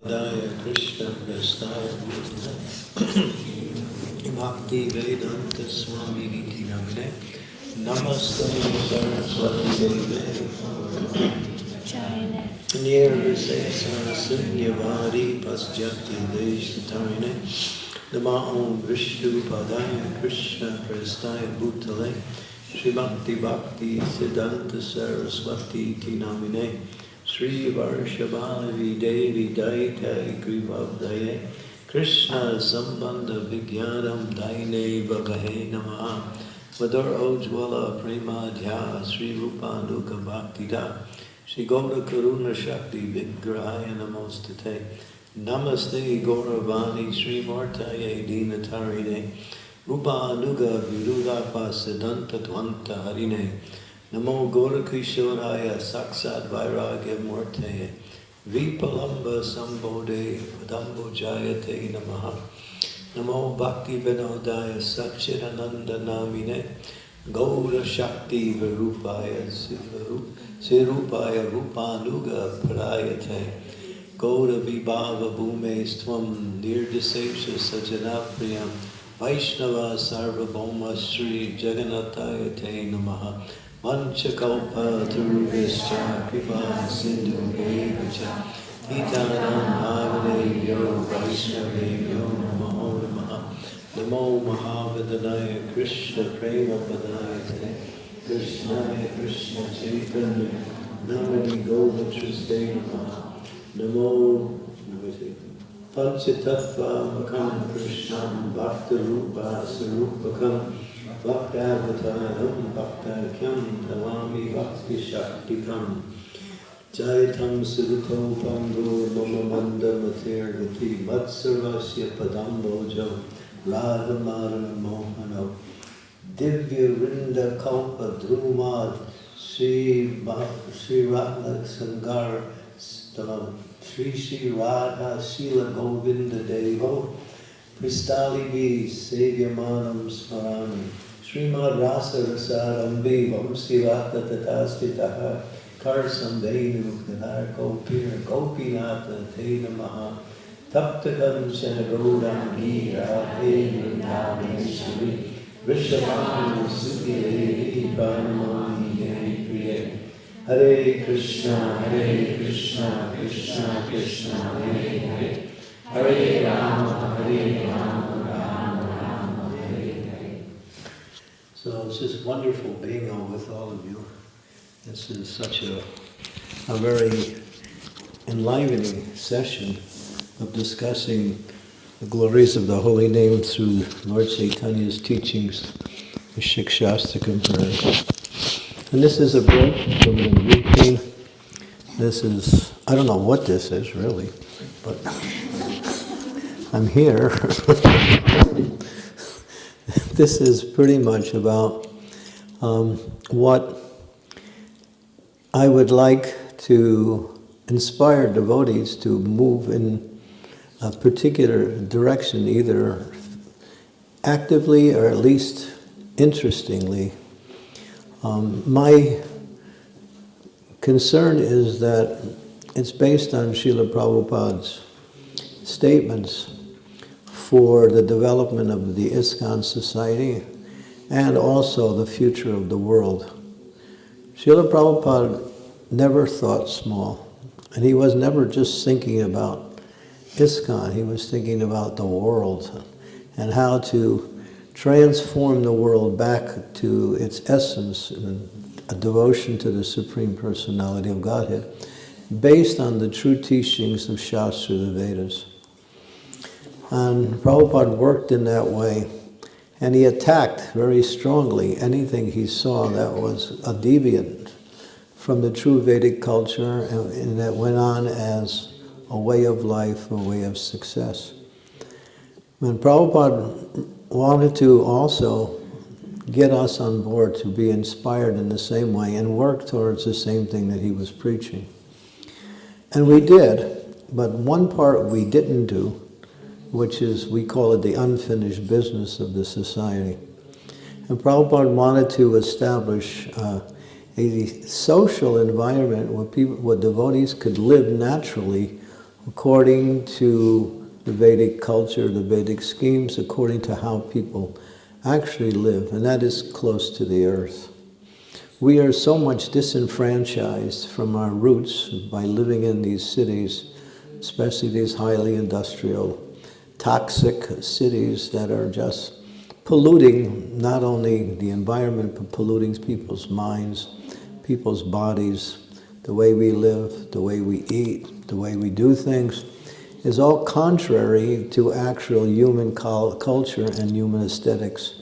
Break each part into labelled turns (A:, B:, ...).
A: Daya Krishna Prasthaya Bhakti Vedanta Swami Niti Namine Namaste Saraswati Deve Nirvise Sarasinyavadi Paschati Deshatarine Nama Om Vishnu Padaya Krishna Prasthaya Bhutale Shri Bhakti Bhakti Siddhanta Saraswati Tinamine Sri Varshabhalavi Devi Daita Grivabdaye Krishna Sambandha Vijnanam Daine Bhagahe Namaha Madhur Ojwala Premadhya Sri Rupanuka Bhaktida Sri Gaura Karuna Shakti Vigrahaya Namostate Namaste Gauravani Sri Martaye Dinatarine Rupanuga Virudapa Siddhanta Tvanta Harine Namo Gorakishoraya Saksad Vairagya Murteye Vipalamba Sambodhe Padambo Jayate Namaha Namo Bhakti Vinodaya Satchidananda Namine Gaura Shakti Virupaya Sirupaya Rupanuga Parayate Gaura Vibhava Bhume Stvam Nirdisesha Sajanapriyam Vaishnava Sarvabhauma Sri Jagannataya Te Namaha Manchakalpa Turvischa Kripa Sindhu Vevacha Hitanam Bhavanebhyo Vaishnavebhyo Namo Namaha Namo Mahavadanaya Krishna Prema Padayate Krishnaya Krishna Chaitanya Namani Govitraste Namaha Namo Panchatattva Makam Krishnam Bhakta Rupa Sarupakam Bhaktavataram Bhaktakyam Navami Bhakti Shaktikam Jaitam Siddhito Pando Mama Manda Matirgati Matsarvasya Padambojo Radha Madana Mohano Divya Rinda Kalpa Drumad Sri Ratna Sangar Sri Radha Sila Govinda Devo Pristali Vi Sevyamanam Smarami Srimad Rasa Rasarambi Vamsivata Tatastitaha Karsam Venu Kadar Gopir Gopinata Te Namaha Taptakam Shanagodam Gira He Vrindavana Rishabhanu Sukhi Devi Pranamani Hare Priya Hare Krishna Krishna Krishna Hare Hare Hare Rama Rama Rama Hare Hare. So it's just wonderful being with all of you. This is such a very enlivening session of discussing the glories of the holy name through Lord Chaitanya's teachings, the Shikshastakam. And this is a break from the routine. This is, I don't know what this is really, but I'm here. This is pretty much about what I would like to inspire devotees to move in a particular direction, either actively or at least interestingly. My concern is that it's based on Srila Prabhupada's statements for the development of the ISKCON society and also the future of the world. Srila Prabhupada never thought small, and he was never just thinking about ISKCON, he was thinking about the world and how to transform the world back to its essence, a devotion to the Supreme Personality of Godhead, based on the true teachings of Shastra, the Vedas. And Prabhupada worked in that way, and he attacked very strongly anything he saw that was a deviant from the true Vedic culture and that went on as a way of life, a way of success. And Prabhupada wanted to also get us on board to be inspired in the same way and work towards the same thing that he was preaching. And we did, but one part we didn't do, which is, we call it the unfinished business of the society. And Prabhupada wanted to establish a social environment where devotees could live naturally according to the Vedic culture, the Vedic schemes, according to how people actually live, and that is close to the earth. We are so much disenfranchised from our roots by living in these cities, especially these highly industrial, toxic cities that are just polluting not only the environment, but polluting people's minds, people's bodies, the way we live, the way we eat, the way we do things, is all contrary to actual human culture and human aesthetics,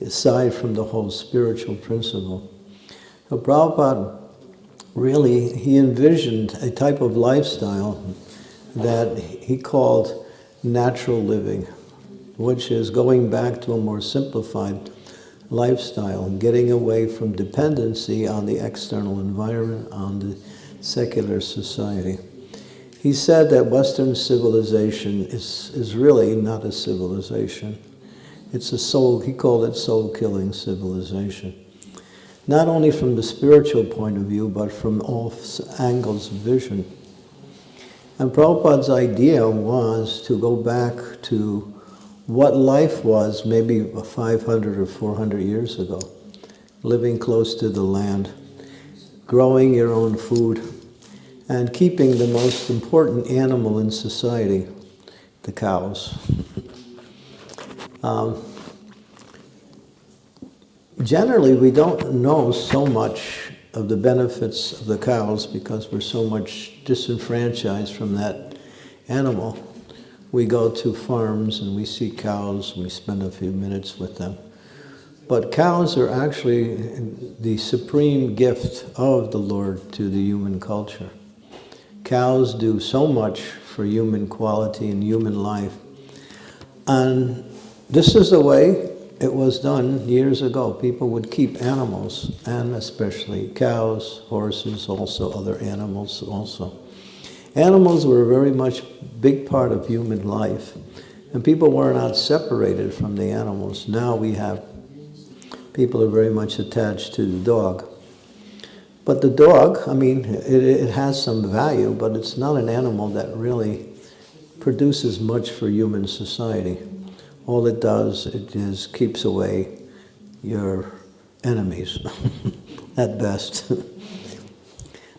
A: aside from the whole spiritual principle. So Prabhupada really, he envisioned a type of lifestyle that he called natural living, which is going back to a more simplified lifestyle, getting away from dependency on the external environment, on the secular society. He said that Western civilization is really not a civilization. It's a soul, he called it soul-killing civilization. Not only from the spiritual point of view, but from all angles of vision. And Prabhupada's idea was to go back to what life was maybe 500 or 400 years ago, living close to the land, growing your own food, and keeping the most important animal in society, the cows. Generally, we don't know so much of the benefits of the cows because we're so much disenfranchised from that animal. We go to farms and we see cows and we spend a few minutes with them. But cows are actually the supreme gift of the Lord to the human culture. Cows do so much for human quality and human life. And this is the way it was done years ago. People would keep animals, and especially cows, horses, also other animals also. Animals were a very much big part of human life, and people were not separated from the animals. Now we have, people are very much attached to the dog. But the dog, I mean, it has some value, but it's not an animal that really produces much for human society. All it does, it just keeps away your enemies, at best.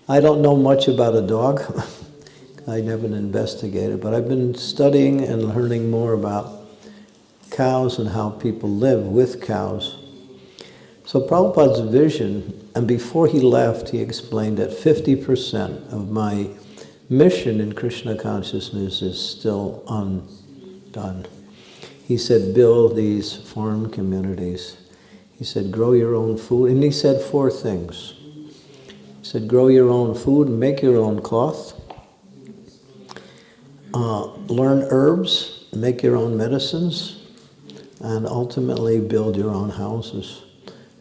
A: I don't know much about a dog. I never investigated, but I've been studying and learning more about cows and how people live with cows. So Prabhupada's vision, and before he left, he explained that 50% of my mission in Krishna consciousness is still undone. He said, build these farm communities. He said, grow your own food. And he said 4 things. He said, grow your own food, make your own cloth, learn herbs, make your own medicines, and ultimately build your own houses.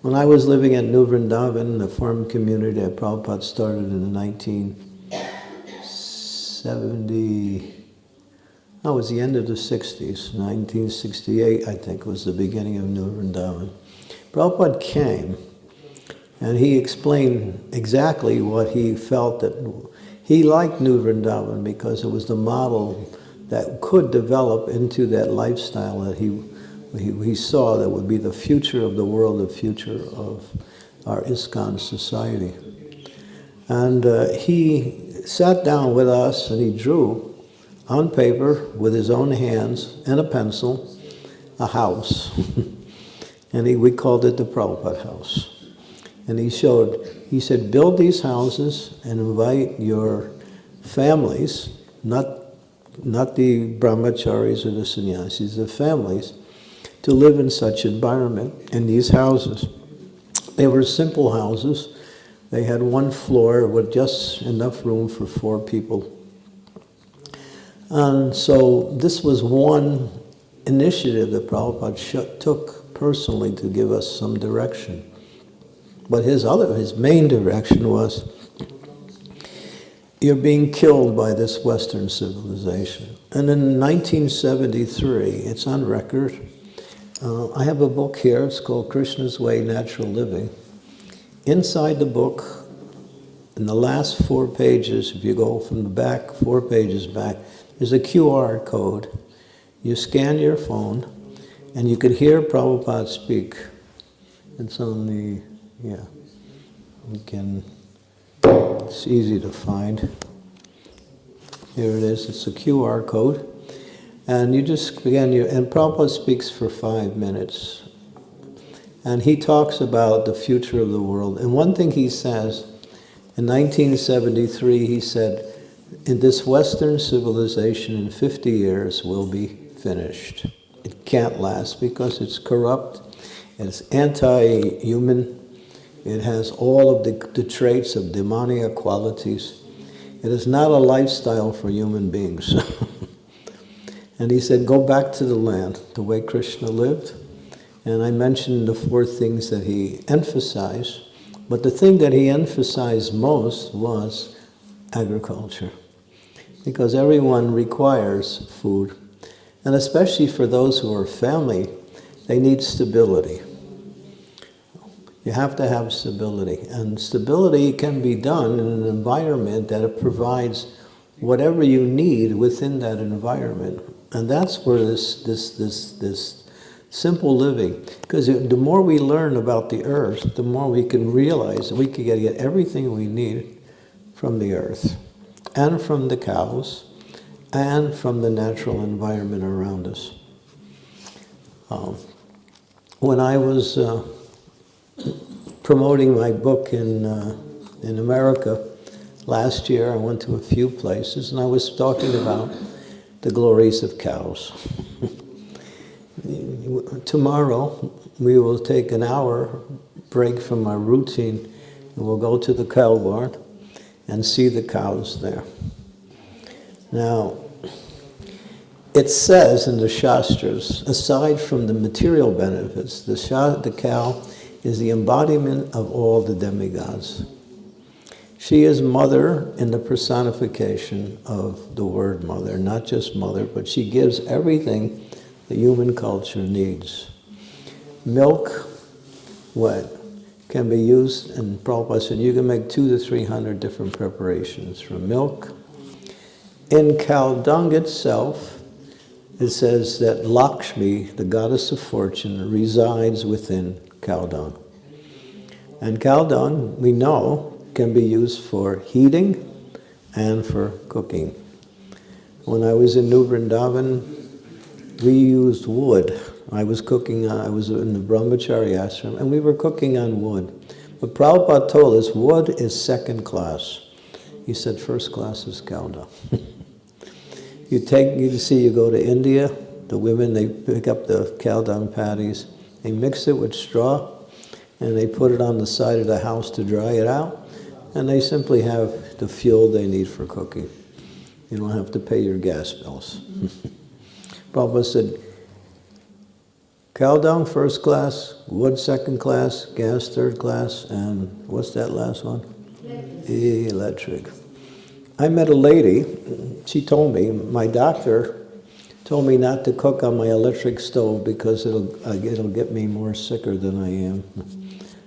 A: When I was living at New Vrindavana, the farm community that Prabhupada started in the 1970, no, it was the end of the 60s, 1968, I think, was the beginning of New Vrindavana. Prabhupada came, and he explained exactly what he felt that he liked New Vrindavana because it was the model that could develop into that lifestyle that he saw that would be the future of the world, the future of our ISKCON society. And he sat down with us and he drew on paper with his own hands and a pencil a house. And we called it the Prabhupada house. And he said, build these houses and invite your families, not the brahmacharis or the sannyasis, the families, to live in such environment in these houses. They were simple houses. They had 1 floor with just enough room for 4 people. And so this was one initiative that Prabhupada took personally to give us some direction. But his main direction was, you're being killed by this Western civilization. And in 1973, it's on record, I have a book here, it's called Krishna's Way, Natural Living. Inside the book, in the last 4 pages, if you go from the back, 4 pages back, there's a QR code. You scan your phone, and you could hear Prabhupada speak. It's on the, yeah, it's easy to find. Here it is, it's a QR code. And you just begin, and Prabhupada speaks for 5 minutes. And he talks about the future of the world. And one thing he says, in 1973, he said, in this Western civilization in 50 years will be finished. It can't last because it's corrupt, it's anti-human, it has all of the traits of demoniac qualities. It is not a lifestyle for human beings. And he said, go back to the land, the way Krishna lived. And I mentioned the 4 things that he emphasized, but the thing that he emphasized most was agriculture. Because everyone requires food, and especially for those who are family, they need stability. You have to have stability, and stability can be done in an environment that it provides whatever you need within that environment. And that's where this simple living, because the more we learn about the earth, the more we can realize that we can get everything we need from the earth, and from the cows, and from the natural environment around us. When I was promoting my book in America last year, I went to a few places, and I was talking about the glories of cows. Tomorrow, we will take an hour break from our routine, and we'll go to the cow barn and see the cows there. Now, it says in the Shastras, aside from the material benefits, the cow is the embodiment of all the demigods. She is mother in the personification of the word mother, not just mother, but she gives everything the human culture needs. Milk, can be used, and Prabhupada said you can make 200 to 300 different preparations from milk. In cow dung itself, it says that Lakshmi, the goddess of fortune, resides within cow dung. And cow dung, we know, can be used for heating and for cooking. When I was in New Vrindavana, we used wood. I was in the Brahmachari ashram, and we were cooking on wood. But Prabhupada told us wood is second class. He said first class is cow dung. You go to India, the women, they pick up the cow dung patties, they mix it with straw, and they put it on the side of the house to dry it out, and they simply have the fuel they need for cooking. You don't have to pay your gas bills. Prabhupada said, cow dung first class, wood second class, gas third class, and what's that last one? Electric. I met a lady, she told me, my doctor told me not to cook on my electric stove because it'll get me more sicker than I am.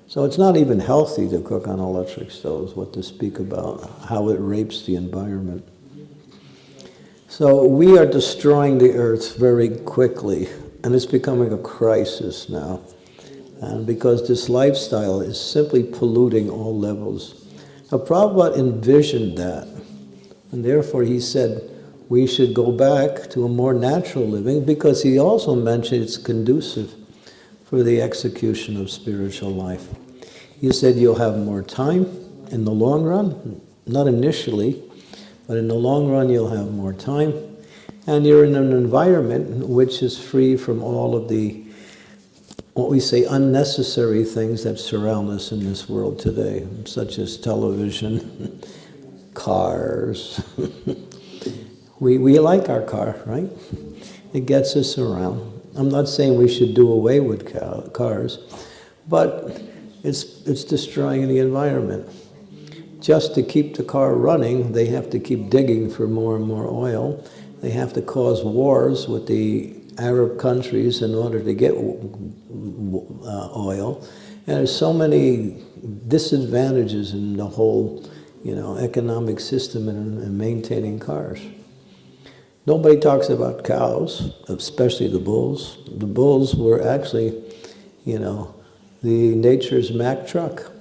A: So it's not even healthy to cook on electric stoves, what to speak about, how it rapes the environment. So we are destroying the earth very quickly, and it's becoming a crisis now. And because this lifestyle is simply polluting all levels. Now Prabhupada envisioned that, and therefore he said we should go back to a more natural living, because he also mentioned it's conducive for the execution of spiritual life. He said you'll have more time in the long run, not initially, but in the long run you'll have more time, and you're in an environment which is free from all of the, what we say, unnecessary things that surround us in this world today, such as television, cars. We like our car, right? It gets us around. I'm not saying we should do away with cars, but it's destroying the environment. Just to keep the car running, they have to keep digging for more and more oil. They have to cause wars with the Arab countries in order to get oil. And there's so many disadvantages in the whole economic system and maintaining cars. Nobody talks about cows, especially the bulls. The bulls were actually, the nature's Mack truck.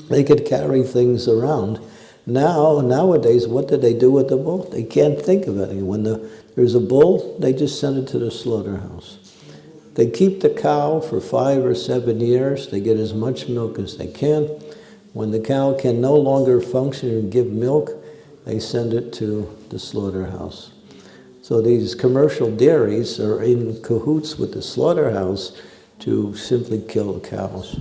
A: They could carry things around. Nowadays, what do they do with the bull? They can't think of any. When there's a bull, they just send it to the slaughterhouse. They keep the cow for 5 or 7 years. They get as much milk as they can. When the cow can no longer function and give milk, they send it to the slaughterhouse. So these commercial dairies are in cahoots with the slaughterhouse to simply kill cows.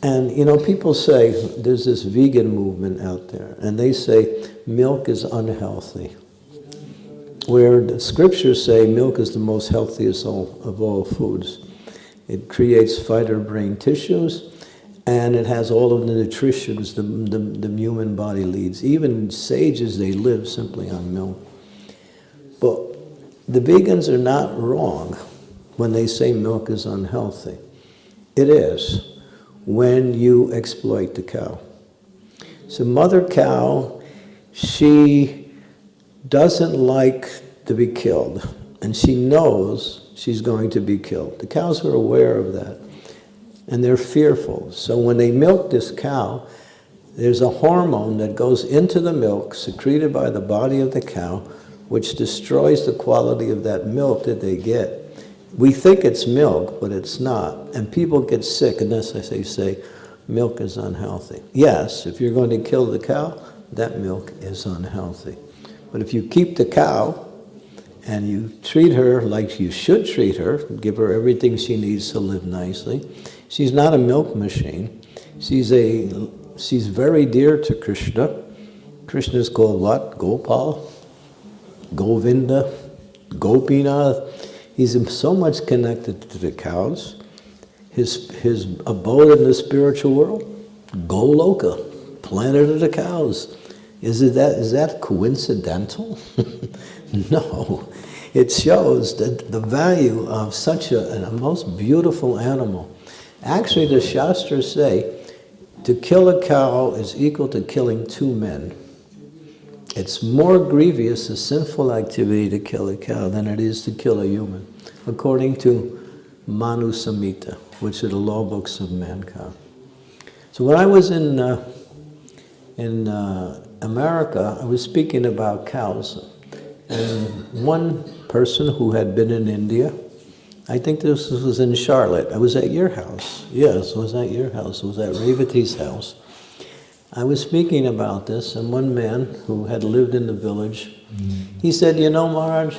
A: And people say, there's this vegan movement out there, and they say milk is unhealthy. Where the scriptures say milk is the most healthiest of all foods. It creates fighter brain tissues, and it has all of the nutritions the human body needs. Even sages, they live simply on milk. But the vegans are not wrong when they say milk is unhealthy. It is, when you exploit the cow. So mother cow, she doesn't like to be killed, and she knows she's going to be killed. The cows are aware of that, and they're fearful. So when they milk this cow, there's a hormone that goes into the milk, secreted by the body of the cow, which destroys the quality of that milk that they get. We think it's milk, but it's not. And people get sick, and that's why they say milk is unhealthy. Yes, if you're going to kill the cow, that milk is unhealthy. But if you keep the cow and you treat her like you should treat her, give her everything she needs to live nicely, she's not a milk machine. She's very dear to Krishna. Krishna is called what? Gopal, Govinda, Gopinath. He's so much connected to the cows. His abode in the spiritual world, Goloka, planet of the cows. Is that coincidental? No. It shows that the value of such a most beautiful animal. Actually, the Shastras say to kill a cow is equal to killing 2 men. It's more grievous, a sinful activity to kill a cow than it is to kill a human, according to Manu Samhita, which are the law books of mankind. So when I was in America, I was speaking about cows, and one person who had been in India, I think this was in Charlotte. I was at your house. Yes, I was at your house. I was at Revati's house. I was speaking about this, and one man who had lived in the village, he said, Maharaj,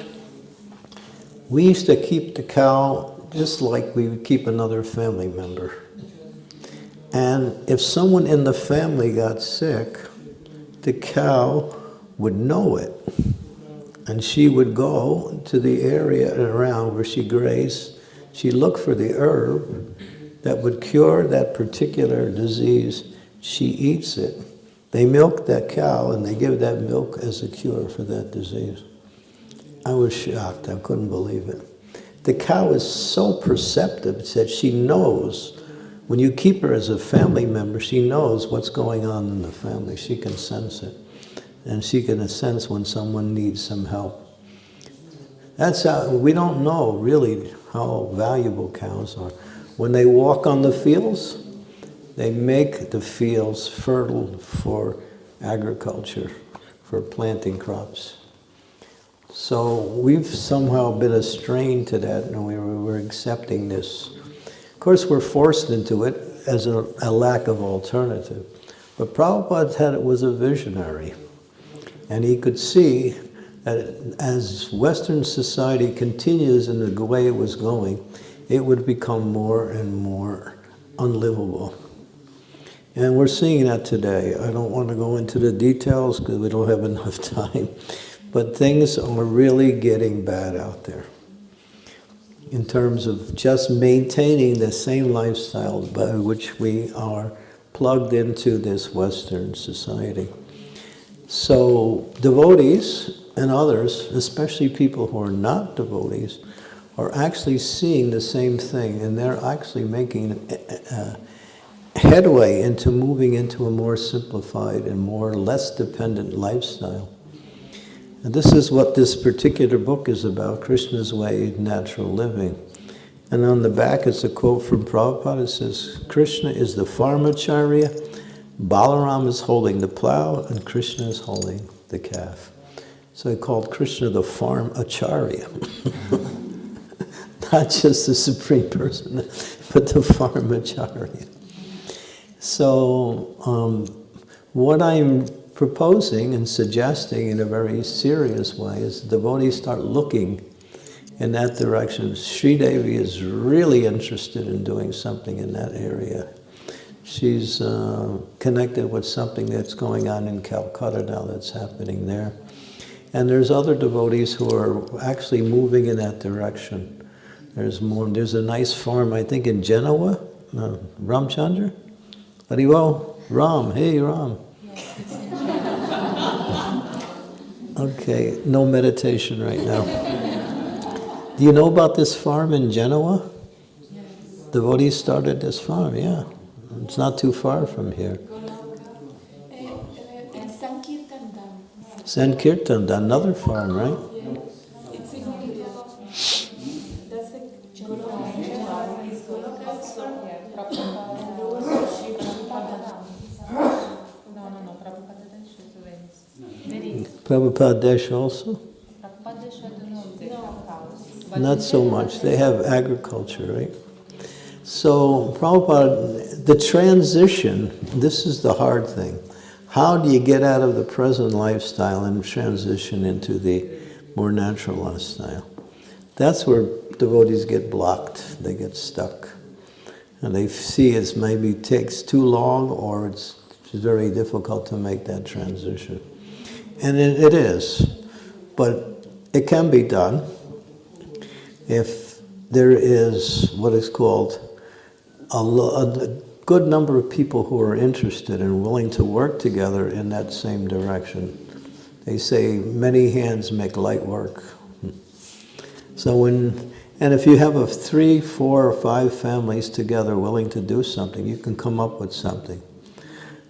A: we used to keep the cow just like we would keep another family member. And if someone in the family got sick, the cow would know it. And she would go to the area around where she grazed. She'd look for the herb that would cure that particular disease. She eats it. They milk that cow, and they give that milk as a cure for that disease. I was shocked. I couldn't believe it. The cow is so perceptive that she knows, when you keep her as a family member, she knows what's going on in the family. She can sense it. And she can sense when someone needs some help. That's how, we don't know really how valuable cows are. When they walk on the fields, they make the fields fertile for agriculture, for planting crops. So we've somehow been estranged to that, and we're accepting this. Of course, we're forced into it as a lack of alternative. But Prabhupada was a visionary, and he could see that as Western society continues in the way it was going, it would become more and more unlivable. And we're seeing that today. I don't want to go into the details because we don't have enough time. But things are really getting bad out there in terms of just maintaining the same lifestyle by which we are plugged into this Western society. So devotees and others, especially people who are not devotees, are actually seeing the same thing, and they're actually making headway into moving into a more simplified and less dependent lifestyle. And this is what this particular book is about, Krishna's Way, Natural Living. And on the back it's a quote from Prabhupada. It says, Krishna is the farmacharya, Balaram is holding the plow, and Krishna is holding the calf. So he called Krishna the farm acharya. Not just the supreme person, but the farm acharya. So what I'm proposing and suggesting in a very serious way is devotees start looking in that direction. Sri Devi is really interested in doing something in that area. She's connected with something that's going on in Calcutta now that's happening there. And there's other devotees who are actually moving in that direction. There's a nice farm, I think, in Genoa. Ramchandra? Haribo? Ram, hey Ram. Okay, no meditation right now. Do you know about this farm in Genoa? Devotees started this farm, yeah. It's not too far from here. Sankirtan, another farm, right?
B: It's in India. That's
A: Prabhupada Desh also? Not so much. They have agriculture, right? So, Prabhupada, the transition, this is the hard thing. How do you get out of the present lifestyle and transition into the more natural lifestyle? That's where devotees get blocked, they get stuck. And they see it maybe takes too long or it's very difficult to make that transition. And it is, but it can be done if there is what is called a good number of people who are interested and willing to work together in that same direction. They say many hands make light work. So and if you have 3, 4, or 5 families together willing to do something, you can come up with something.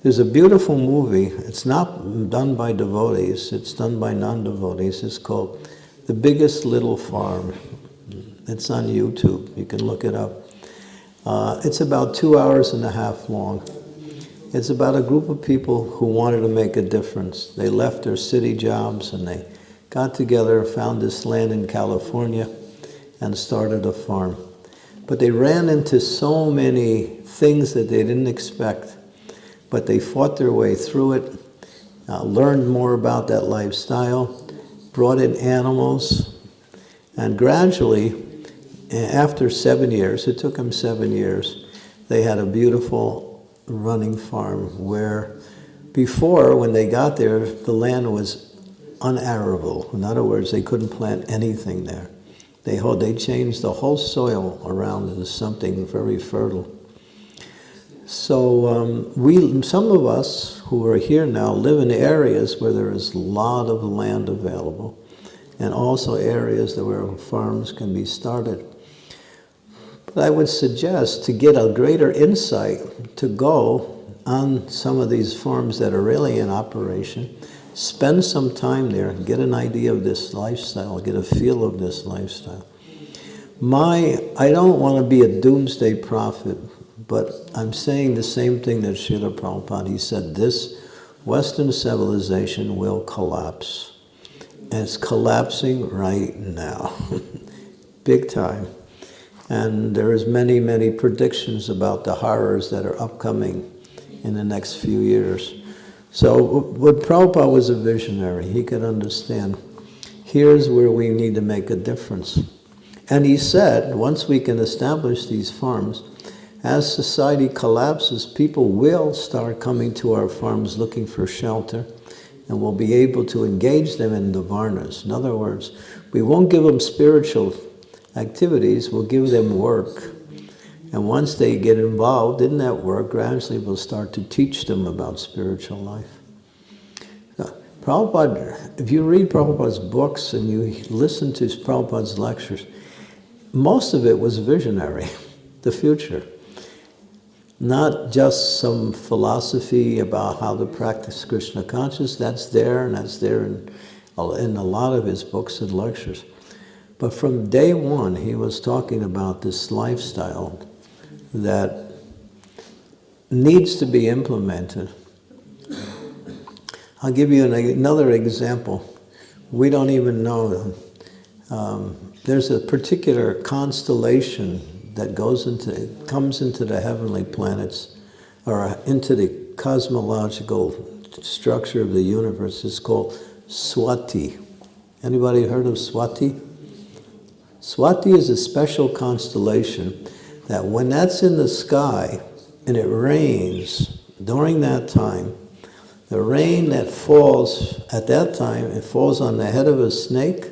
A: There's a beautiful movie. It's not done by devotees. It's done by non-devotees. It's called The Biggest Little Farm. It's on YouTube. You can look it up. It's about 2 hours and a half long. It's about a group of people who wanted to make a difference. They left their city jobs and they got together, found this land in California, and started a farm. But they ran into so many things that they didn't expect. But they fought their way through it, learned more about that lifestyle, brought in animals, and gradually, after 7 years, it took them 7 years, they had a beautiful running farm where before, when they got there, the land was unarable. In other words, they couldn't plant anything there. They changed the whole soil around into something very fertile. So some of us who are here now live in areas where there is a lot of land available and also areas where farms can be started. But I would suggest to get a greater insight to go on some of these farms that are really in operation, spend some time there, get an idea of this lifestyle, get a feel of this lifestyle. I don't want to be a doomsday prophet, but I'm saying the same thing that Srila Prabhupada, he said, this Western civilization will collapse. And it's collapsing right now, big time. And there is many, many predictions about the horrors that are upcoming in the next few years. So what Prabhupada was a visionary. He could understand, here's where we need to make a difference. And he said, once we can establish these farms, as society collapses, people will start coming to our farms looking for shelter, and we'll be able to engage them in the varnas. In other words, we won't give them spiritual activities, we'll give them work. And once they get involved in that work, gradually we'll start to teach them about spiritual life. Prabhupada, if you read Prabhupada's books and you listen to Prabhupada's lectures, most of it was visionary, the future. Not just some philosophy about how to practice Krishna consciousness, that's there, and that's there in a lot of his books and lectures. But from day one, he was talking about this lifestyle that needs to be implemented. I'll give you another example. We don't even know. There's a particular constellation that comes into the heavenly planets, or into the cosmological structure of the universe. It's called Swati. Anybody heard of Swati? Swati is a special constellation that when that's in the sky and it rains during that time, the rain that falls at that time, it falls on the head of a snake,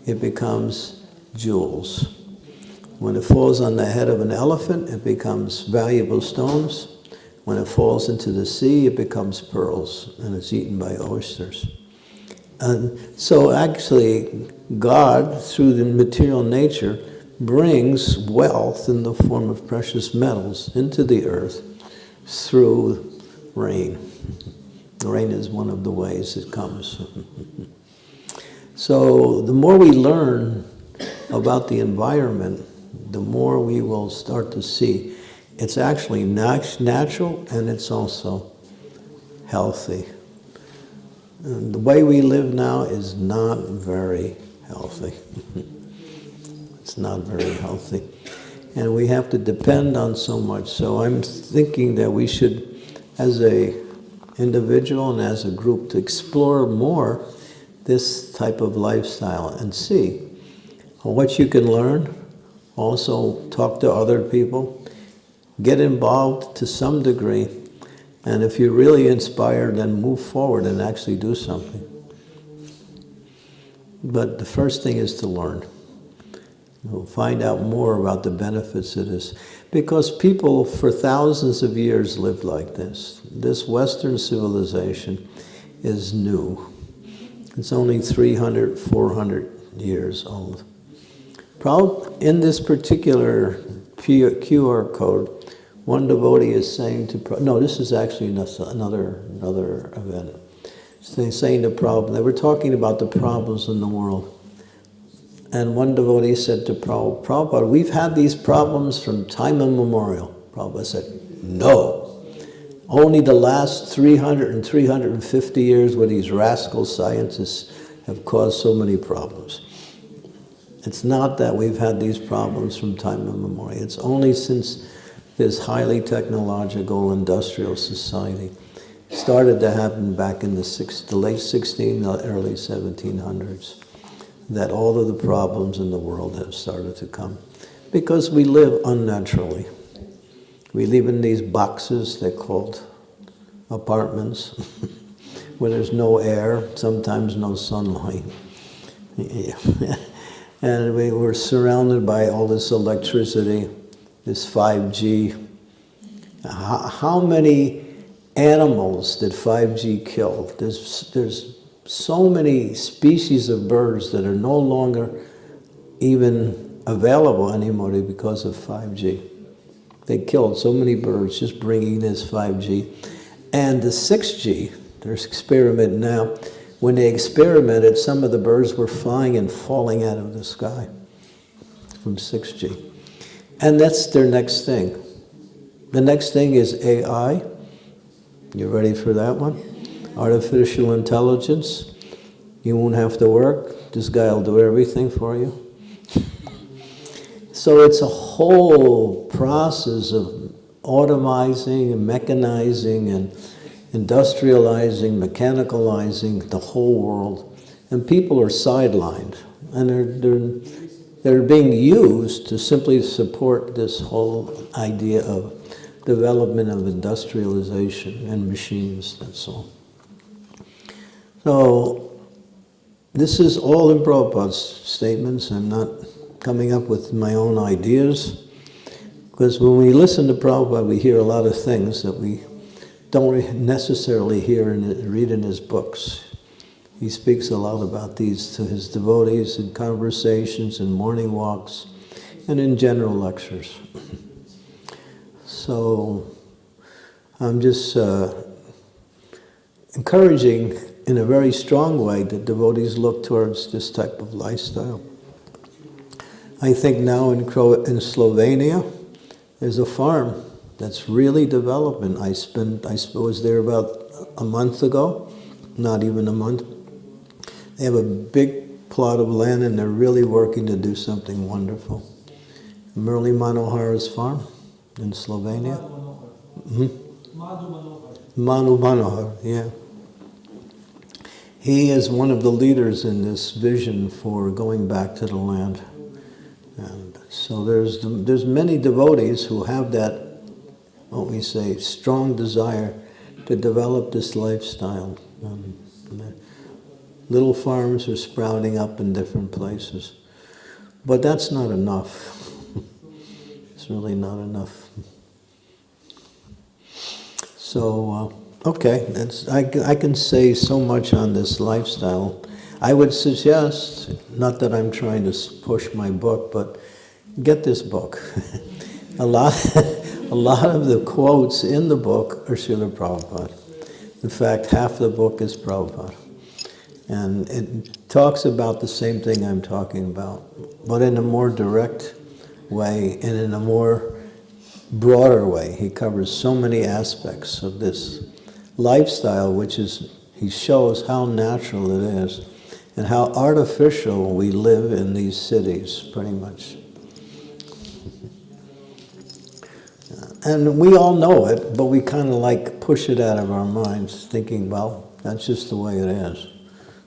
A: it becomes jewels. When it falls on the head of an elephant, it becomes valuable stones. When it falls into the sea, it becomes pearls, and it's eaten by oysters. And so actually, God, through the material nature, brings wealth in the form of precious metals into the earth through rain. Rain is one of the ways it comes. So the more we learn about the environment, the more we will start to see it's actually natural and it's also healthy. And the way we live now is not very healthy. It's not very healthy. And we have to depend on so much. So I'm thinking that we should, as a individual and as a group, to explore more this type of lifestyle and see what you can learn. Also talk to other people, get involved to some degree, and if you're really inspired, then move forward and actually do something. But the first thing is to learn. We'll find out more about the benefits of this. Because people for thousands of years lived like this. This Western civilization is new. It's only 300, 400 years old. In this particular QR code, one devotee is saying to... No, this is actually another event. They're saying the problem. They were talking about the problems in the world. And one devotee said to Prabhupada, we've had these problems from time immemorial. Prabhupada said, no. Only the last 300 and 350 years where these rascal scientists have caused so many problems. It's not that we've had these problems from time immemorial. It's only since this highly technological industrial society started to happen back in the late 1600s, early 1700s. That all of the problems in the world have started to come. Because we live unnaturally. We live in these boxes, they're called apartments, where there's no air, sometimes no sunlight. And we were surrounded by all this electricity, this 5G. How many animals did 5G kill? There's so many species of birds that are no longer even available anymore because of 5G. They killed so many birds just bringing this 5G. And the 6G, there's experiment now. When they experimented, some of the birds were flying and falling out of the sky from 6G. And that's their next thing. The next thing is AI. You ready for that one? Artificial intelligence. You won't have to work. This guy will do everything for you. So it's a whole process of automizing and mechanizing and industrializing, mechanicalizing the whole world. And people are sidelined. And they're being used to simply support this whole idea of development of industrialization and machines, that's all. So, this is all in Prabhupada's statements. I'm not coming up with my own ideas. Because when we listen to Prabhupada, we hear a lot of things that we don't necessarily hear and read in his books. He speaks a lot about these to his devotees in conversations, in morning walks, and in general lectures. So I'm just encouraging in a very strong way that devotees look towards this type of lifestyle. I think now in Slovenia, there's a farm that's really developing. I was there about a month ago, not even a month. They have a big plot of land and they're really working to do something wonderful. Murli Manohar's farm in Slovenia. Manu Manohar, yeah. He is one of the leaders in this vision for going back to the land. And so there's many devotees who have that, what we say, strong desire to develop this lifestyle. Little farms are sprouting up in different places. But that's not enough. It's really not enough. So, okay, I can say so much on this lifestyle. I would suggest, not that I'm trying to push my book, but get this book. a lot of the quotes in the book are Srila Prabhupada. In fact, half the book is Prabhupada. And it talks about the same thing I'm talking about, but in a more direct way and in a more broader way. He covers so many aspects of this lifestyle, which is, he shows how natural it is and how artificial we live in these cities, pretty much. And we all know it, but we kind of like push it out of our minds, thinking, well, that's just the way it is.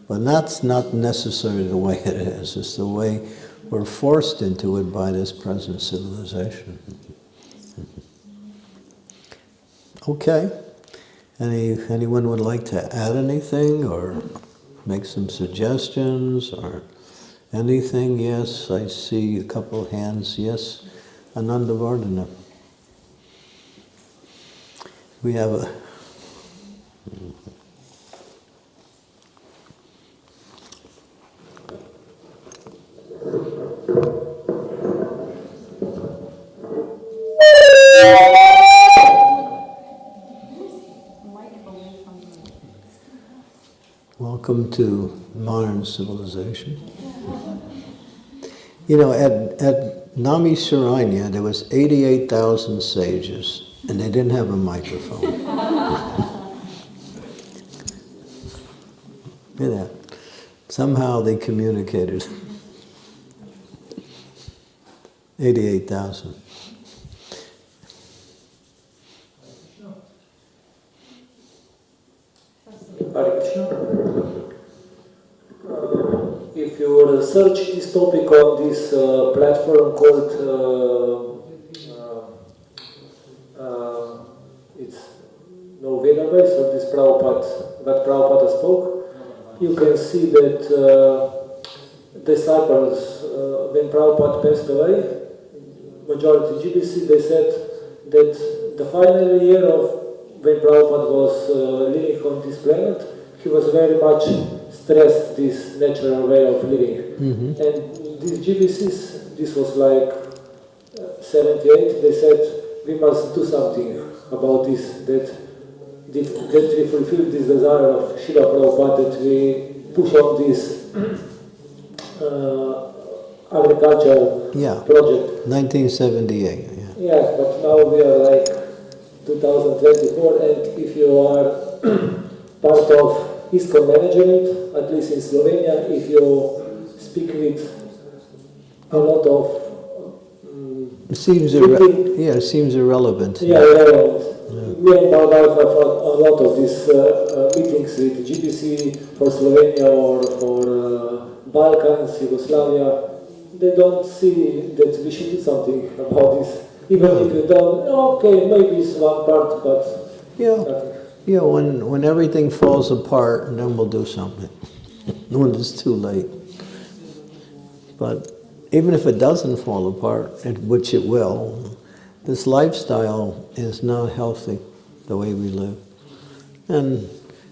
A: But that's not necessarily the way it is. It's the way we're forced into it by this present civilization. Okay. Anyone would like to add anything or make some suggestions or anything? Yes, I see a couple of hands. Yes, Ananda Vardhana. We have a... Welcome to modern civilization. You know, at Nami Sharanya, there was 88,000 sages, and they didn't have a microphone. Look at that. Somehow they communicated. 88,000.
C: If you search this topic on this platform called it's no Vedabase, or this Prabhupada, that Prabhupada spoke, you can see that disciples, when Prabhupada passed away, majority GBC, they said that the final year of when Prabhupada was living on this planet, he was very much stressed this natural way of living.
A: Mm-hmm.
C: And these GBCs, this was like 78, they said, we must do something about this, that we fulfill this desire of Srila Prabhupada, that we push on this agricultural project.
A: 1978, yeah.
C: Yeah, but now we are like 2024, and if you are part of ISKCON management, at least in Slovenia, if you speak with a lot of
A: it seems it seems irrelevant.
C: Yeah, irrelevant. Me and Maharaja have a lot of these meetings with GBC for Slovenia or for Balkans, Yugoslavia. They don't see that we should do something about this. Even if you don't, okay, maybe it's one part, but
A: yeah. When everything falls apart, and then we'll do something. When it's too late. But even if it doesn't fall apart, which it will, this lifestyle is not healthy, the way we live. And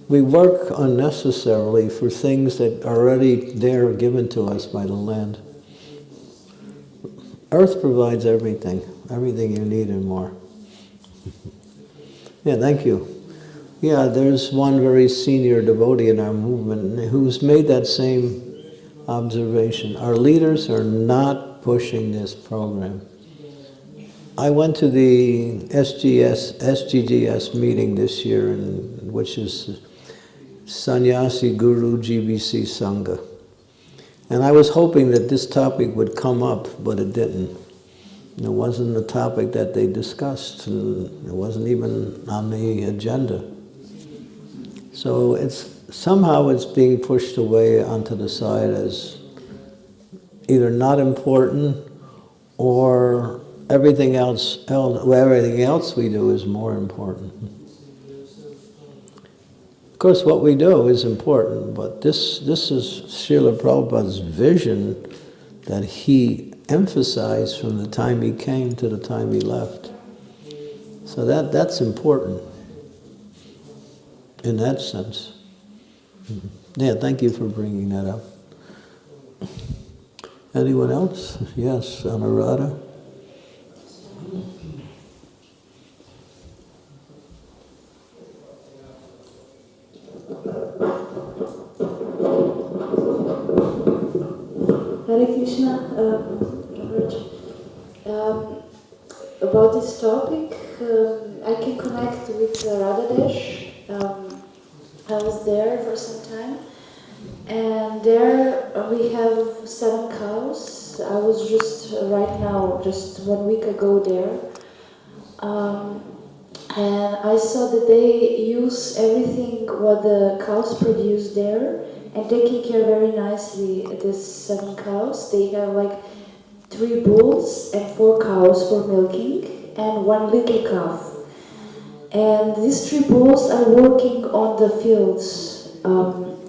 A: we work unnecessarily for things that are already there, given to us by the land. Earth provides everything you need and more. Yeah, thank you. Yeah, there's one very senior devotee in our movement who's made that same observation. Our leaders are not pushing this program. I went to the SGGS meeting this year, which is Sannyasi Guru GBC Sangha. And I was hoping that this topic would come up, but it didn't. It wasn't a topic that they discussed. It wasn't even on the agenda. So somehow it's being pushed away onto the side as either not important or everything else we do is more important. Of course, what we do is important, but this is Srila Prabhupada's vision that he emphasized from the time he came to the time he left. So that's important in that sense. Yeah, thank you for bringing that up. Anyone else? Yes, Anuradha.
D: Hare Krishna, Maharaja. About this topic, I can connect with Radhadesh. I was there for some time, and there we have 7 cows. I was just just 1 week ago there, and I saw that they use everything what the cows produce there, and taking care very nicely these 7 cows. They have like 3 bulls and 4 cows for milking, and 1 little calf. And these 3 bulls are working on the fields.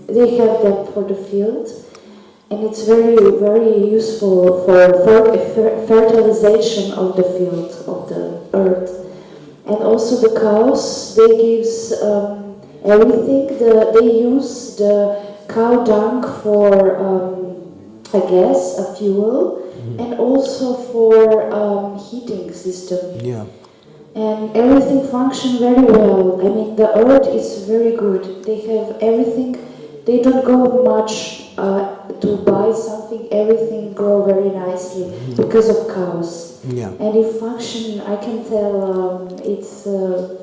D: They have them for the field, and it's very, very useful for fertilization of the field, of the earth. And also the cows, they gives everything. They use the cow dung for a gas, a fuel, and also for heating system.
A: Yeah.
D: And everything functions very well. I mean, the earth is very good. They have everything. They don't go much to buy something. Everything grow very nicely because of cows.
A: Yeah.
D: And it function, I can tell, it's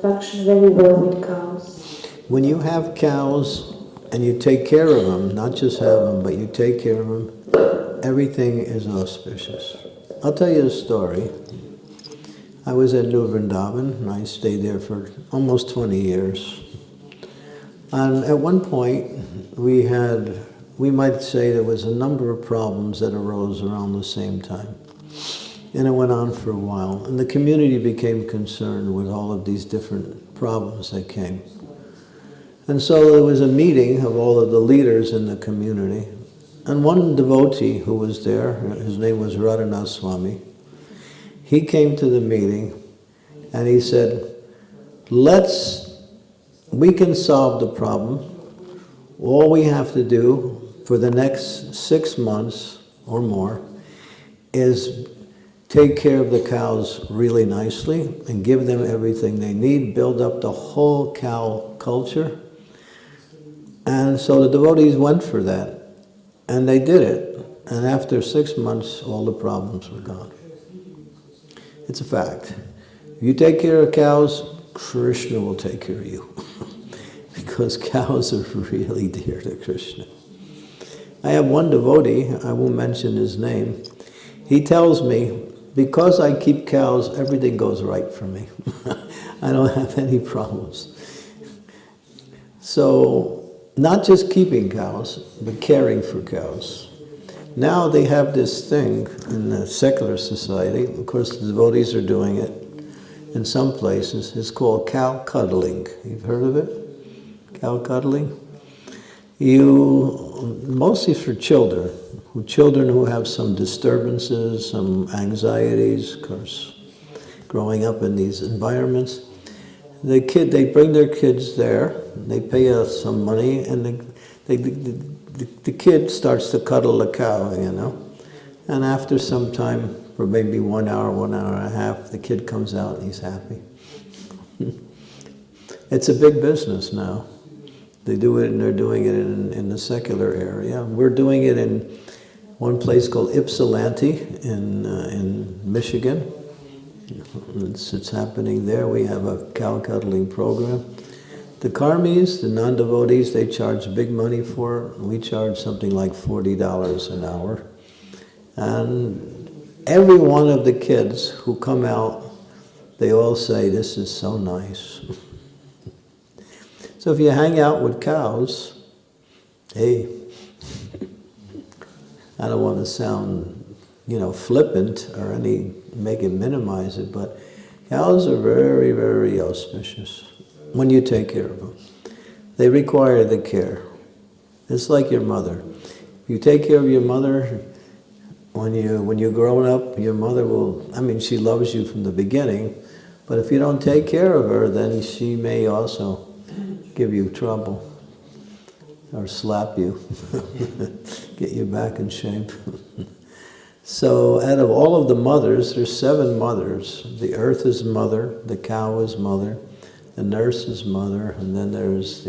D: function very well with cows.
A: When you have cows and you take care of them, not just have them, but you take care of them, everything is auspicious. I'll tell you a story. I was at New Vrindavana, and I stayed there for almost 20 years. And at one point, we might say there was a number of problems that arose around the same time. And it went on for a while. And the community became concerned with all of these different problems that came. And so there was a meeting of all of the leaders in the community. And one devotee who was there, his name was Vrindavana Swami, he came to the meeting and he said, we can solve the problem. All we have to do for the next 6 months or more is take care of the cows really nicely and give them everything they need, build up the whole cow culture. And so the devotees went for that, and they did it. And after 6 months, all the problems were gone. It's a fact. If you take care of cows, Krishna will take care of you. Because cows are really dear to Krishna. I have one devotee, I won't mention his name, he tells me, because I keep cows, everything goes right for me. I don't have any problems. So, not just keeping cows, but caring for cows. Now they have this thing in the secular society, of course the devotees are doing it in some places, it's called cow cuddling. You've heard of it? Cow cuddling? Mostly for children who have some disturbances, some anxieties, of course, growing up in these environments. They bring their kids there, they pay us some money, and the kid starts to cuddle the cow, you know. And after some time, for maybe 1 hour, 1 hour and a half, the kid comes out and he's happy. It's a big business now. They do it, and they're doing it in the secular area. We're doing it in one place called Ypsilanti in Michigan. It's happening there. We have a cow cuddling program. The karmis, the non-devotees, they charge big money for it. We charge something like $40 an hour. And every one of the kids who come out, they all say, this is so nice. So if you hang out with cows, hey, I don't want to sound, flippant or make it minimize it, but cows are very, very auspicious when you take care of them. They require the care. It's like your mother. If you take care of your mother, when you're growing up, your mother she loves you from the beginning, but if you don't take care of her, then she may also give you trouble or slap you, get you back in shape. So out of all of the mothers, there's 7 mothers. The earth is mother, the cow is mother, the nurse is mother, and then there's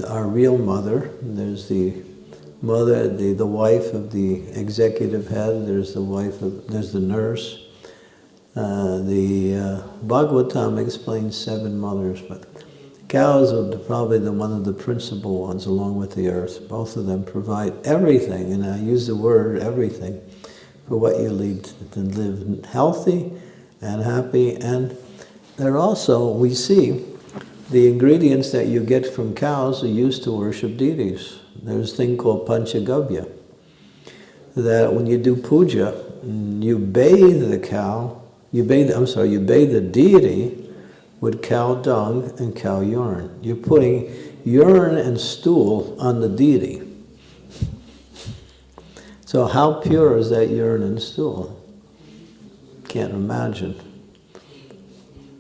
A: our real mother. There's the mother, the wife of the executive head. There's the nurse. The Bhagavatam explains 7 mothers, but cows are probably one of the principal ones, along with the earth. Both of them provide everything, and I use the word everything, for what you lead to live healthy and happy. And they're also, we see, the ingredients that you get from cows are used to worship deities. There's a thing called panchagavya, that when you do puja, you bathe the cow, you bathe the deity with cow dung and cow urine. You're putting urine and stool on the deity. So how pure is that urine and stool? Can't imagine.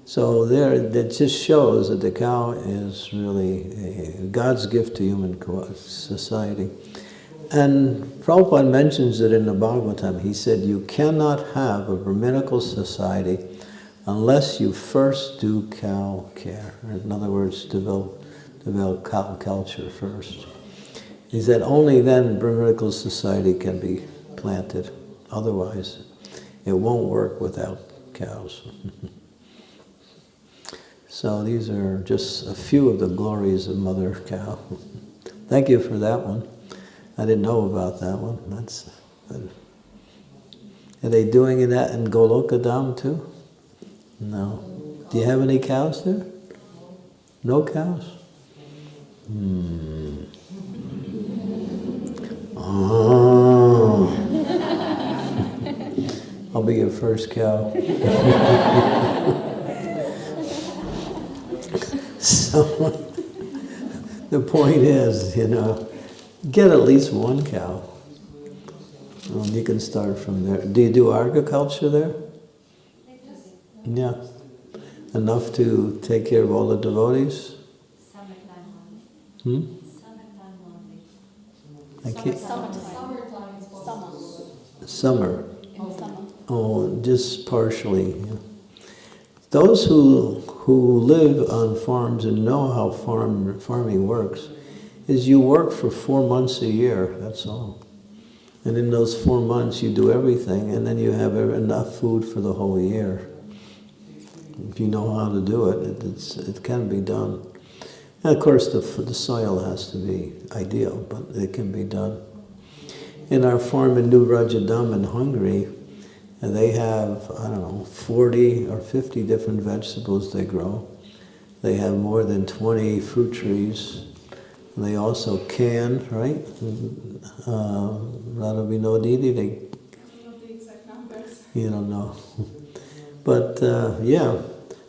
A: So that just shows that the cow is really God's gift to human society. And Prabhupada mentions it in the Bhagavatam. He said, you cannot have a Brahminical society unless you first do cow care. In other words, develop cow culture first. He said only then Brahminical society can be planted. Otherwise, it won't work without cows. So these are just a few of the glories of Mother Cow. Thank you for that one. I didn't know about that one. Are they doing that in Golokadam too? No. Do you have any cows there? No cows? Oh. I'll be your first cow. So, the point is, get at least one cow. You can start from there. Do you do agriculture there? Yeah. Enough to take care of all the devotees?
E: Summertime only. Summertime only.
A: Summer.
B: In summer.
A: Oh, just partially. Yeah. Those who live on farms and know how farming works is you work for 4 months a year, that's all. And in those 4 months you do everything, and then you have enough food for the whole year. If you know how to do it, it can be done. And of course the soil has to be ideal, but it can be done. In our farm in New Rajadam in Hungary, they have, 40 or 50 different vegetables they grow. They have more than 20 fruit trees. And they also can, right? Radha Vinodini,
B: I don't know the exact numbers.
A: You don't know. But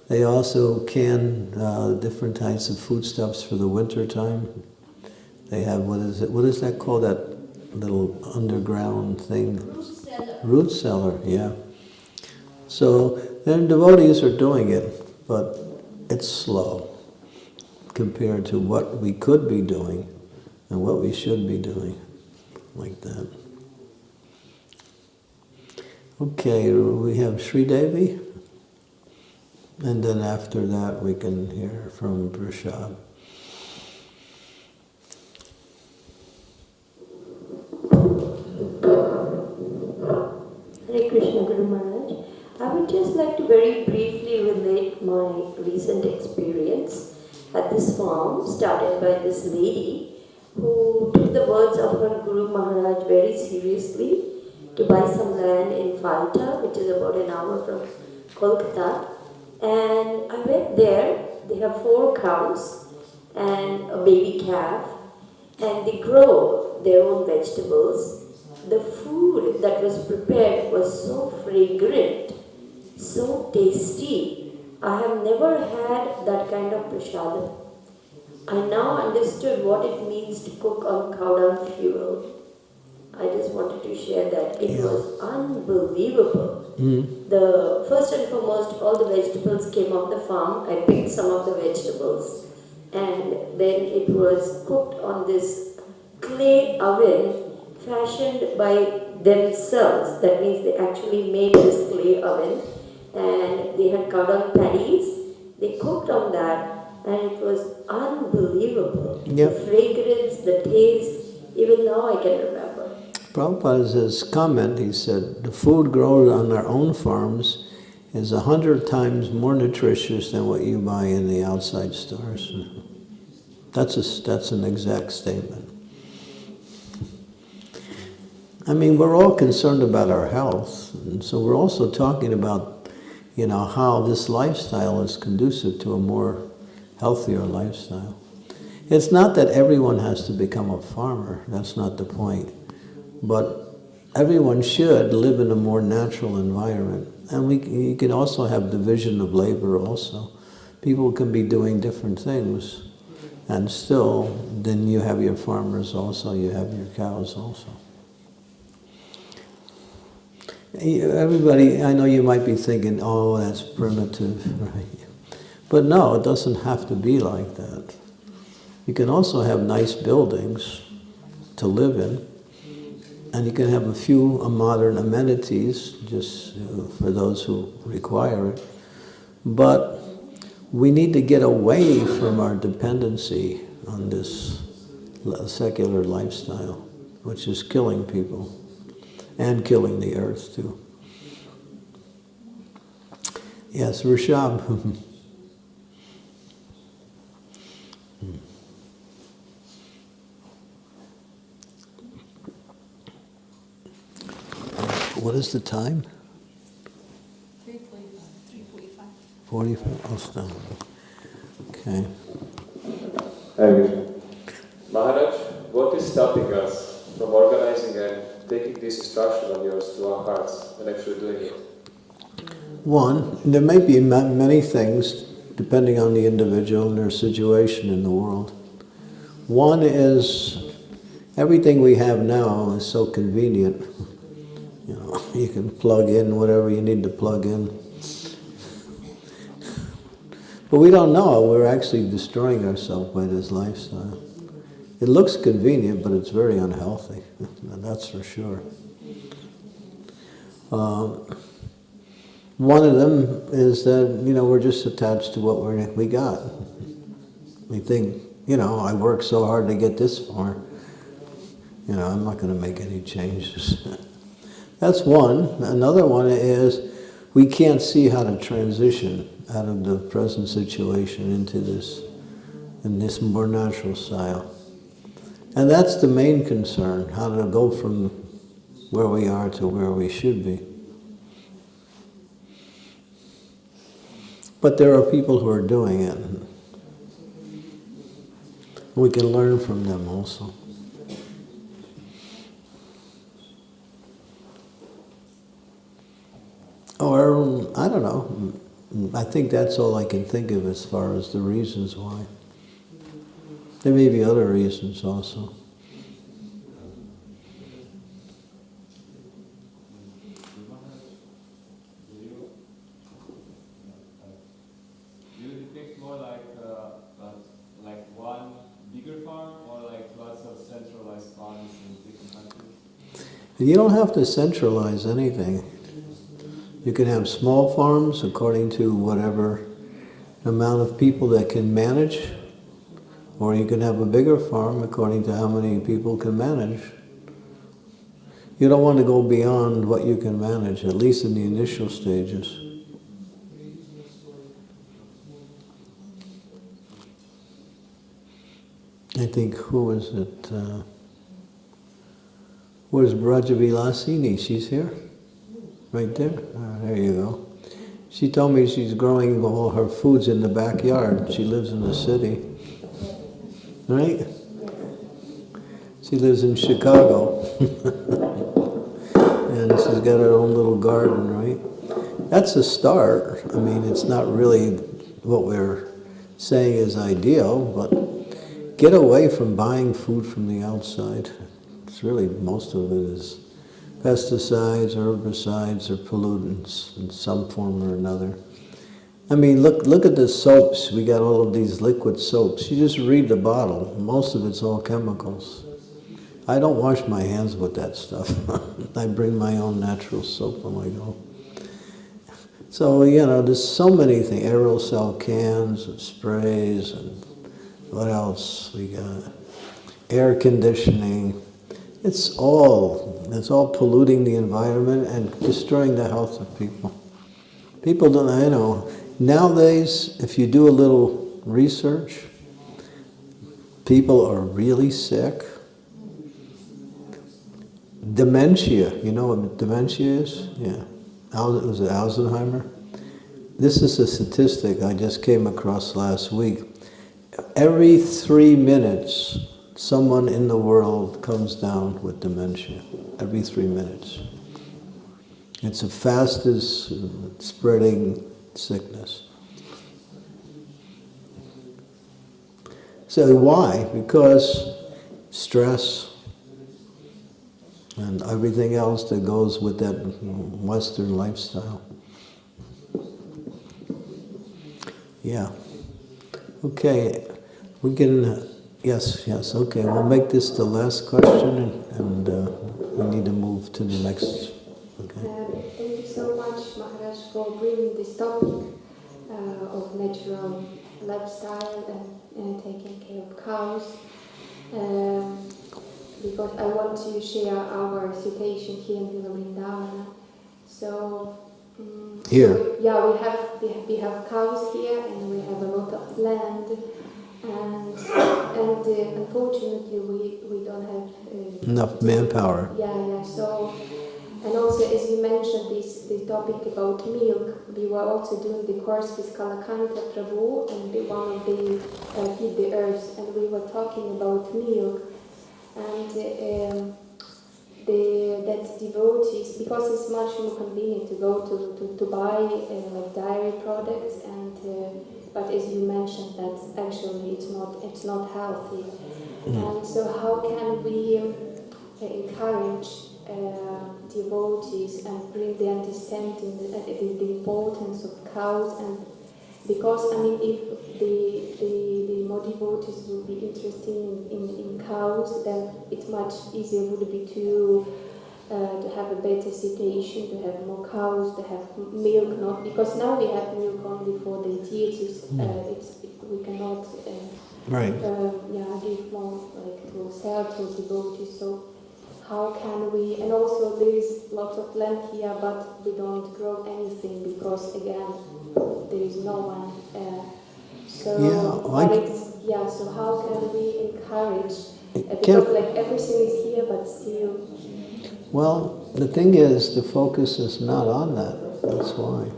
A: they also can different types of foodstuffs for the winter time. They have, what is that called, that little underground thing? Root cellar, yeah. So then devotees are doing it, but it's slow compared to what we could be doing and what we should be doing, like that. Okay, we have Sri Devi. And then after that we can hear from Prashad.
F: Hare Krishna Guru Maharaj. I would just like to very briefly relate my recent experience at this farm started by this lady who took the words of her Guru Maharaj very seriously to buy some land in Falta, which is about an hour from Kolkata. And I went there. They have 4 cows and a baby calf, and they grow their own vegetables. The food that was prepared was so fragrant, so tasty. I have never had that kind of prasadam. I now understood what it means to cook on cow dung fuel. I just wanted to share that. It was unbelievable. The first and foremost, all the vegetables came off the farm. I picked some of the vegetables, and then it was cooked on this clay oven fashioned by themselves. That means they actually made this clay oven, and they had cow dung patties. They cooked on that, and it was unbelievable.
A: Yep.
F: The fragrance, the taste, even now I can remember.
A: Prabhupada's comment, he said, the food grown on our own farms is 100 times more nutritious than what you buy in the outside stores. That's an exact statement. I mean, we're all concerned about our health, and so we're also talking about, how this lifestyle is conducive to a more healthier lifestyle. It's not that everyone has to become a farmer, that's not the point. But everyone should live in a more natural environment. And you can also have division of labor also. People can be doing different things. And still, then you have your farmers also, you have your cows also. Everybody, I know you might be thinking, oh, that's primitive, right? But no, it doesn't have to be like that. You can also have nice buildings to live in. And you can have a few modern amenities, just for those who require it. But we need to get away from our dependency on this secular lifestyle, which is killing people and killing the earth too. Yes, Rishabh. What is the time?
B: 3:45.
A: 45? Oh, stop. Okay.
G: Hare Krishna. Maharaj, what is stopping us from organizing and taking this instruction of yours to our hearts and actually doing it?
A: One, there may be many things depending on the individual and their situation in the world. One is everything we have now is so convenient. You can plug in whatever you need to plug in. But we don't know, we're actually destroying ourselves by this lifestyle. It looks convenient, but it's very unhealthy, that's for sure. One of them is that, we're just attached to what we got. We think, I worked so hard to get this far. I'm not going to make any changes. That's one. Another one is we can't see how to transition out of the present situation into this more natural style. And that's the main concern, how to go from where we are to where we should be. But there are people who are doing it. We can learn from them also. Or, I don't know, I think that's all I can think of as far as the reasons why. There may be other reasons also.
H: Do you depict more like one bigger farm or like lots of centralized farms in different countries?
A: You don't have to centralize anything. You can have small farms according to whatever amount of people that can manage, or you can have a bigger farm according to how many people can manage. You don't want to go beyond what you can manage, at least in the initial stages. I think, who was it? Where's Brajavilasini? She's here? Right there? There you go. She told me she's growing all her foods in the backyard. She lives in the city. Right? She lives in Chicago. And she's got her own little garden, right? That's a start. I mean, it's not really what we're saying is ideal, but get away from buying food from the outside. It's really, most of it is pesticides, herbicides, or pollutants in some form or another. I mean, look at the soaps. We got all of these liquid soaps. You just read the bottle. Most of it's all chemicals. I don't wash my hands with that stuff. I bring my own natural soap when I go. So, you know, there's so many things. Aerosol cans and sprays and what else we got? Air conditioning. It's all polluting the environment and destroying the health of people. People don't, I know, nowadays, if you do a little research, people are really sick. Dementia, you know what dementia is? Yeah. Was it Alzheimer? This is a statistic I just came across last week. Every 3 minutes, someone in the world comes down with dementia. Every 3 minutes. It's the fastest spreading sickness. So why? Because stress and everything else that goes with that Western lifestyle. Yeah. Okay, we can, yes, okay, we'll make this the last question and we need to move to the next, okay.
I: Thank you so much, Maharaj, for bringing this topic of natural lifestyle and taking care of cows. Because I want to share our situation here in Vrindavana. So,
A: here?
I: So, yeah, we have cows here and we have a lot of land, and unfortunately we don't have
A: enough manpower.
I: Yeah. So, and also as you mentioned this topic about milk, we were also doing the course with Kalakanta Prabhu and one of the Feed the Earth, and we were talking about milk. And that devotees, because it's much more convenient to go to buy like dairy products, and but as you mentioned, that actually it's not healthy. And so how can we encourage devotees and bring the understanding the importance of cows? And because I mean, if the more devotees will be interested in cows, then it's much easier would be to have a better situation, to have more cows, to have milk. Not because now we have milk only for the deities. We cannot
A: right.
I: Give more like to sell to devotees. So how can we? And also there is lots of land here, but we don't grow anything because again, there is no one. So how can we encourage? Because like everything is here, but still.
A: Well, the thing is, the focus is not on that. That's why.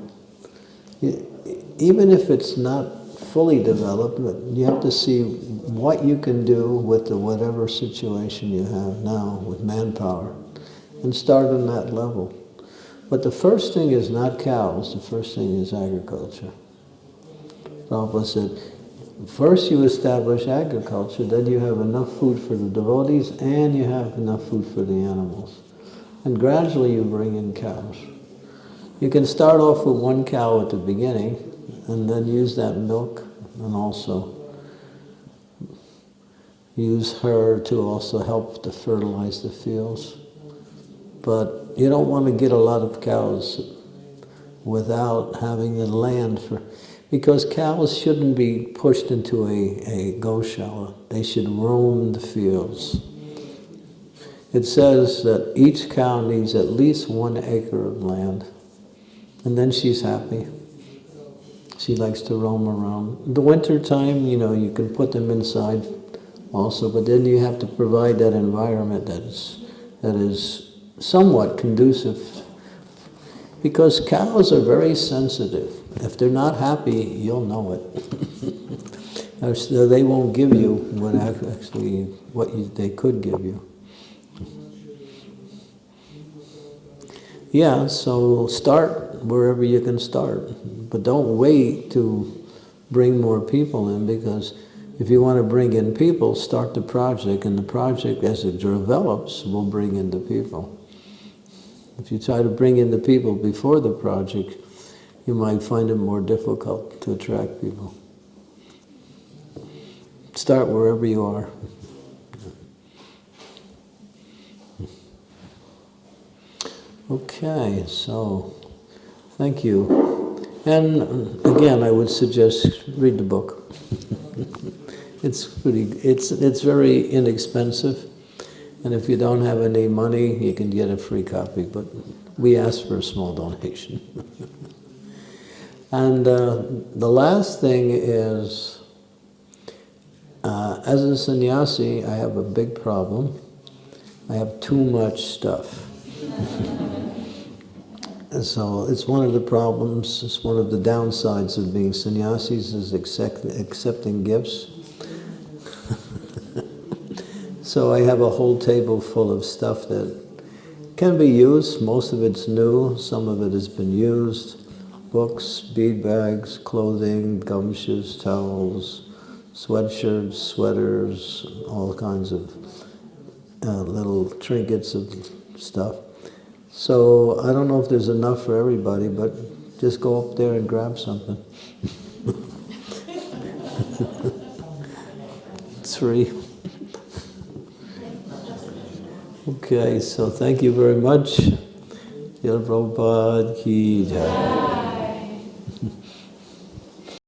A: Even if it's not fully developed, you have to see what you can do with the whatever situation you have now with manpower, and start on that level. But the first thing is not cows, the first thing is agriculture. Prabhupada said, first you establish agriculture, then you have enough food for the devotees and you have enough food for the animals. And gradually you bring in cows. You can start off with one cow at the beginning and then use that milk and also use her to also help to fertilize the fields. But you don't want to get a lot of cows without having the land for... Because cows shouldn't be pushed into a goshala. They should roam the fields. It says that each cow needs at least 1 acre of land, and then she's happy. She likes to roam around. The winter time, you can put them inside also, but then you have to provide that environment that is somewhat conducive. Because cows are very sensitive. If they're not happy, you'll know it. So they won't give you what they could give you. Yeah, so start wherever you can start. But don't wait to bring more people in, because if you want to bring in people, start the project, and the project, as it develops, will bring in the people. If you try to bring in the people before the project, you might find it more difficult to attract people. Start wherever you are. Okay, so thank you. And again, I would suggest read the book. It's very inexpensive. And if you don't have any money, you can get a free copy, but we ask for a small donation. And the last thing is, as a sannyasi, I have a big problem. I have too much stuff. And so it's one of the problems, it's one of the downsides of being sannyasis, is accepting gifts. So I have a whole table full of stuff that can be used. Most of it's new, some of it has been used. Books, bead bags, clothing, gumshoes, towels, sweatshirts, sweaters, all kinds of little trinkets of stuff. So I don't know if there's enough for everybody, but just go up there and grab something. It's free. Okay, so thank you very much. Srila Prabhupada ki jai.